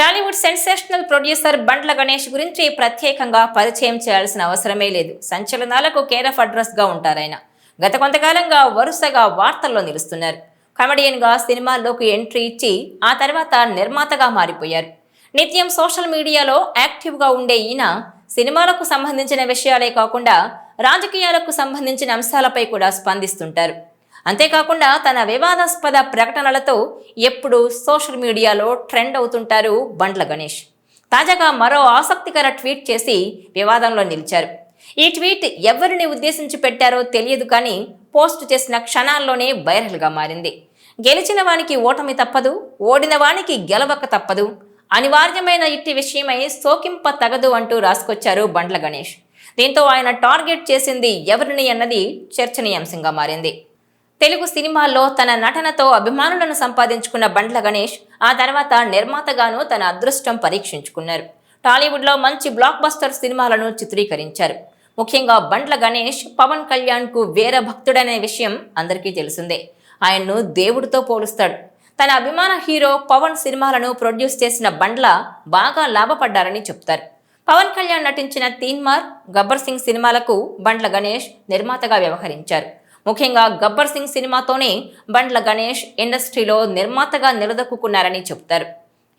Tollywood sensational producer Bandla Ganesh గురించి ప్రత్యేకంగా పరిచయం చేయాల్సిన అవసరమే లేదు. సంచలనాలకు కేర్ ఆఫ్ అడ్రస్ గా ఉంటారాయన. గత కొంతకాలంగా వరుసగా వార్తల్లో నిలుస్తున్నారు. కమెడియన్ గా సినిమాల్లోకి ఎంట్రీ ఇచ్చి ఆ తర్వాత నిర్మాతగా మారిపోయారు. నిత్యం సోషల్ మీడియాలో యాక్టివ్ గా ఉండే ఈయన సినిమాలకు సంబంధించిన విషయాలే కాకుండా రాజకీయాలకు సంబంధించిన అంశాలపై కూడా స్పందిస్తుంటారు. అంతేకాకుండా తన వివాదాస్పద ప్రకటనలతో ఎప్పుడూ సోషల్ మీడియాలో ట్రెండ్ అవుతుంటారు బండ్ల గణేష్. తాజాగా మరో ఆసక్తికర ట్వీట్ చేసి వివాదంలో నిలిచారు. ఈ ట్వీట్ ఎవరిని ఉద్దేశించి పెట్టారో తెలియదు, కానీ పోస్ట్ చేసిన క్షణాల్లోనే వైరల్గా మారింది. గెలిచిన వానికి ఓటమి తప్పదు, ఓడిన వానికి గెలవక తప్పదు, అనివార్యమైన ఇట్టి విషయమై సోకింప తగదు అంటూ రాసుకొచ్చారు బండ్ల గణేష్. దీంతో ఆయన టార్గెట్ చేసింది ఎవరిని అన్నది చర్చనీయాంశంగా మారింది. తెలుగు సినిమాల్లో తన నటనతో అభిమానులను సంపాదించుకున్న బండ్ల గణేష్ ఆ తర్వాత నిర్మాతగాను తన అదృష్టం పరీక్షించుకున్నారు. టాలీవుడ్లో మంచి బ్లాక్ బస్టర్ సినిమాలను చిత్రీకరించారు. ముఖ్యంగా బండ్ల గణేష్ పవన్ కళ్యాణ్ కు వీర భక్తుడనే విషయం అందరికీ తెలిసిందే. ఆయన్ను దేవుడితో పోలుస్తాడు. తన అభిమాన హీరో పవన్ సినిమాలను ప్రొడ్యూస్ చేసిన బండ్ల బాగా లాభపడ్డారని చెప్తారు. పవన్ కళ్యాణ్ నటించిన తీన్మార్, గబ్బర్ సింగ్ సినిమాలకు బండ్ల గణేష్ నిర్మాతగా వ్యవహరించారు. ముఖ్యంగా గబ్బర్ సింగ్ సినిమాతోనే బండ్ల గణేష్ ఇండస్ట్రీలో నిర్మాతగా నిలదొక్కున్నారని చెప్తారు.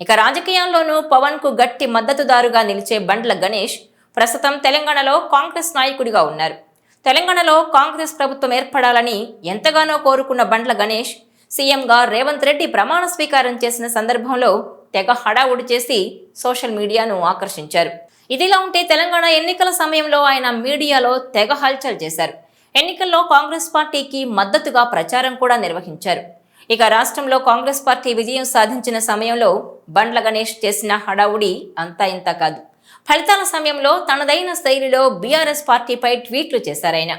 ఇక రాజకీయాల్లోనూ పవన్ కు గట్టి మద్దతుదారుగా నిలిచే బండ్ల గణేష్ ప్రస్తుతం తెలంగాణలో కాంగ్రెస్ నాయకుడిగా ఉన్నారు. తెలంగాణలో కాంగ్రెస్ ప్రభుత్వం ఏర్పడాలని ఎంతగానో కోరుకున్న బండ్ల గణేష్ సీఎంగా రేవంత్ రెడ్డి ప్రమాణ స్వీకారం చేసిన సందర్భంలో తెగ హడావుడి చేసి సోషల్ మీడియాను ఆకర్షించారు. ఇదిలా ఉంటే తెలంగాణ ఎన్నికల సమయంలో ఆయన మీడియాలో తెగ హల్చల్ చేశారు. ఎన్నికల్లో కాంగ్రెస్ పార్టీకి మద్దతుగా ప్రచారం కూడా నిర్వహించారు. ఇక రాష్ట్రంలో కాంగ్రెస్ పార్టీ విజయం సాధించిన సమయంలో బండ్ల గణేష్ చేసిన హడావుడి అంతా ఇంత కాదు. ఫలితాల సమయంలో తనదైన శైలిలో బీఆర్ఎస్ పార్టీపై ట్వీట్లు చేశారాయన.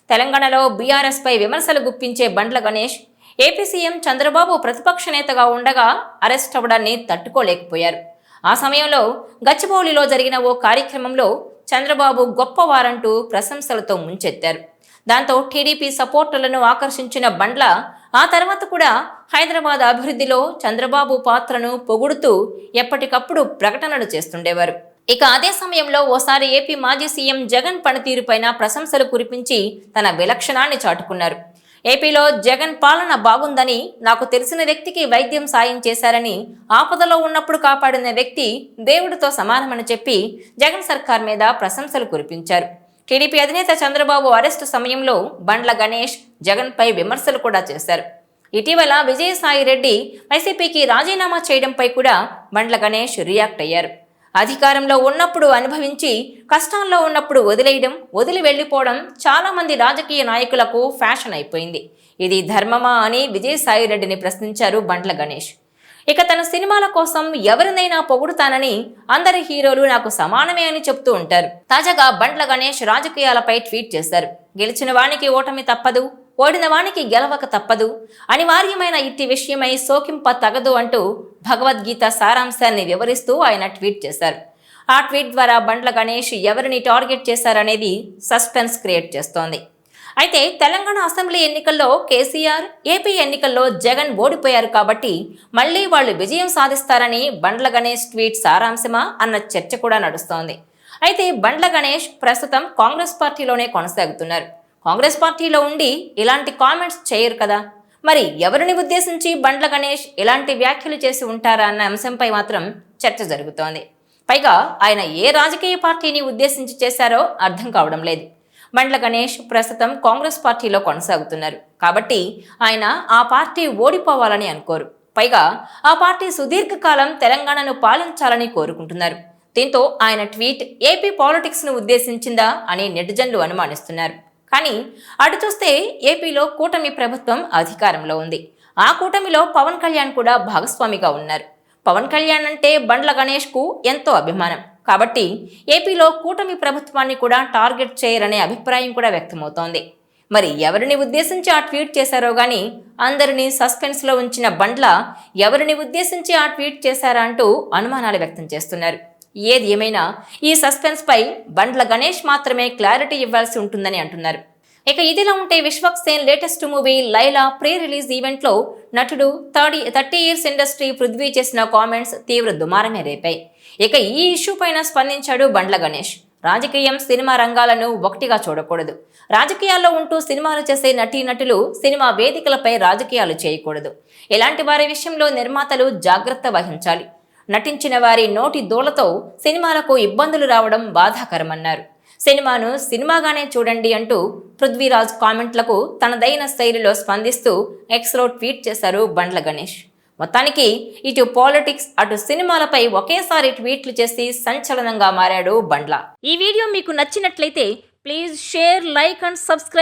తెలంగాణలో బీఆర్ఎస్ పై విమర్శలు గుప్పించే బండ్ల గణేష్ ఏపీ సీఎం చంద్రబాబు ప్రతిపక్ష నేతగా ఉండగా అరెస్ట్ అవ్వడాన్ని తట్టుకోలేకపోయారు. ఆ సమయంలో గచ్చిబౌలిలో జరిగిన ఓ కార్యక్రమంలో చంద్రబాబు గొప్పవారంటూ ప్రశంసలతో ముంచెత్తారు. దాంతో టీడీపీ సపోర్టర్లను ఆకర్షించిన బండ్ల ఆ తర్వాత కూడా హైదరాబాద్ అభివృద్ధిలో చంద్రబాబు పాత్రను పొగుడుతూ ఎప్పటికప్పుడు ప్రకటనలు చేస్తుండేవారు. ఇక అదే సమయంలో ఓసారి ఏపీ మాజీ సీఎం జగన్ పనితీరుపైన ప్రశంసలు కురిపించి తన విలక్షణాన్ని చాటుకున్నారు. ఏపీలో జగన్ పాలన బాగుందని, నాకు తెలిసిన వ్యక్తికి వైద్యం సాయం చేశారని, ఆపదలో ఉన్నప్పుడు కాపాడిన వ్యక్తి దేవుడితో సమానమని చెప్పి జగన్ సర్కార్ మీద ప్రశంసలు కురిపించారు. టీడీపీ అధినేత చంద్రబాబు అరెస్టు సమయంలో బండ్ల గణేష్ జగన్ పై విమర్శలు కూడా చేశారు. ఇటీవల విజయసాయి రెడ్డి వైసీపీకి రాజీనామా చేయడంపై కూడా బండ్ల గణేష్ రియాక్ట్ అయ్యారు. అధికారంలో ఉన్నప్పుడు అనుభవించి కష్టాల్లో ఉన్నప్పుడు వదిలేయడం, వదిలి వెళ్లిపోవడం చాలా మంది రాజకీయ నాయకులకు ఫ్యాషన్ అయిపోయింది. ఇది ధర్మమా అని విజయసాయి రెడ్డిని ప్రశ్నించారు బండ్ల గణేష్. ఇక తన సినిమాల కోసం ఎవరినైనా పొగుడుతానని, అందరి హీరోలు నాకు సమానమే అని చెప్తూ ఉంటారు. తాజాగా బండ్ల గణేష్ రాజకీయాలపై ట్వీట్ చేశారు. గెలిచిన వానికి ఓటమి తప్పదు, ఓడిన వానికి గెలవక తప్పదు, అనివార్యమైన ఇట్టి విషయమై సోకింప తగదు అంటూ భగవద్గీత సారాంశాన్ని వివరిస్తూ ఆయన ట్వీట్ చేశారు. ఆ ట్వీట్ ద్వారా బండ్ల గణేష్ ఎవరిని టార్గెట్ చేశారనేది సస్పెన్స్ క్రియేట్ చేస్తోంది. అయితే తెలంగాణ అసెంబ్లీ ఎన్నికల్లో కేసీఆర్, ఏపీ ఎన్నికల్లో జగన్ ఓడిపోయారు కాబట్టి మళ్లీ వాళ్ళు విజయం సాధిస్తారని బండ్ల గణేష్ ట్వీట్ సారాంశమా అన్న చర్చ కూడా నడుస్తోంది. అయితే బండ్ల గణేష్ ప్రస్తుతం కాంగ్రెస్ పార్టీలోనే కొనసాగుతున్నారు. కాంగ్రెస్ పార్టీలో ఉండి ఇలాంటి కామెంట్స్ చేయరు కదా, మరి ఎవరిని ఉద్దేశించి బండ్ల గణేష్ ఇలాంటి వ్యాఖ్యలు చేసి ఉంటారా అన్న అంశంపై మాత్రం చర్చ జరుగుతోంది. పైగా ఆయన ఏ రాజకీయ పార్టీని ఉద్దేశించి చేశారో అర్థం కావడం లేదు. బండ్ల గణేష్ ప్రస్తుతం కాంగ్రెస్ పార్టీలో కొనసాగుతున్నారు కాబట్టి ఆయన ఆ పార్టీ ఓడిపోవాలని అనుకోరు. పైగా ఆ పార్టీ సుదీర్ఘకాలం తెలంగాణను పాలించాలని కోరుకుంటున్నారు. దీంతో ఆయన ట్వీట్ ఏపీ పాలిటిక్స్ ను ఉద్దేశించిందా అని నెటిజన్లు అనుమానిస్తున్నారు. కానీ అటు చూస్తే ఏపీలో కూటమి ప్రభుత్వం అధికారంలో ఉంది. ఆ కూటమిలో పవన్ కళ్యాణ్ కూడా భాగస్వామిగా ఉన్నారు. పవన్ కళ్యాణ్ అంటే బండ్ల గణేష్ కు ఎంతో అభిమానం కాబట్టి ఏపీలో కూటమి ప్రభుత్వాన్ని కూడా టార్గెట్ చేయరనే అభిప్రాయం కూడా వ్యక్తమవుతోంది. మరి ఎవరిని ఉద్దేశించి ఆ ట్వీట్ చేశారో గానీ అందరినీ సస్పెన్స్ లో ఉంచిన బండ్ల ఎవరిని ఉద్దేశించి ఆ ట్వీట్ చేశారా అంటూ అనుమానాలు వ్యక్తం చేస్తున్నారు. ఏది ఏమైనా ఈ సస్పెన్స్ పై బండ్ల గణేష్ మాత్రమే క్లారిటీ ఇవ్వాల్సి ఉంటుందని అంటున్నారు. ఇక ఇదిలా ఉంటే Vishwak Sen latest movie Laila pre release event లో నటుడు 30 ఇయర్స్ ఇండస్ట్రీ పృథ్వీ చేసిన కామెంట్స్ తీవ్ర దుమారమే రేపాయి. ఇక ఈ ఇష్యూ పైన స్పందించాడు బండ్ల గణేష్. రాజకీయం, సినిమా రంగాలను ఒకటిగా చూడకూడదు. రాజకీయాల్లో ఉంటూ సినిమాలు చేసే నటీనటులు సినిమా వేదికలపై రాజకీయాలు చేయకూడదు. ఇలాంటి వారి విషయంలో నిర్మాతలు జాగ్రత్త వహించాలి. నటించిన వారి నోటి దూలతో సినిమాలకు ఇబ్బందులు రావడం బాధాకరమన్నారు. సినిమాను సినిమాగానే చూడండి అంటూ పృథ్వీరాజ్ కామెంట్లకు తనదైన శైలిలో స్పందిస్తూ ఎక్స్లో ట్వీట్ చేశారు బండ్ల గణేష్. మొత్తానికి ఇటు పాలిటిక్స్, అటు సినిమాలపై ఒకేసారి ట్వీట్లు చేసి సంచలనంగా మారాడు బండ్ల. ఈ వీడియో మీకు నచ్చినట్లయితే please share, like and subscribe.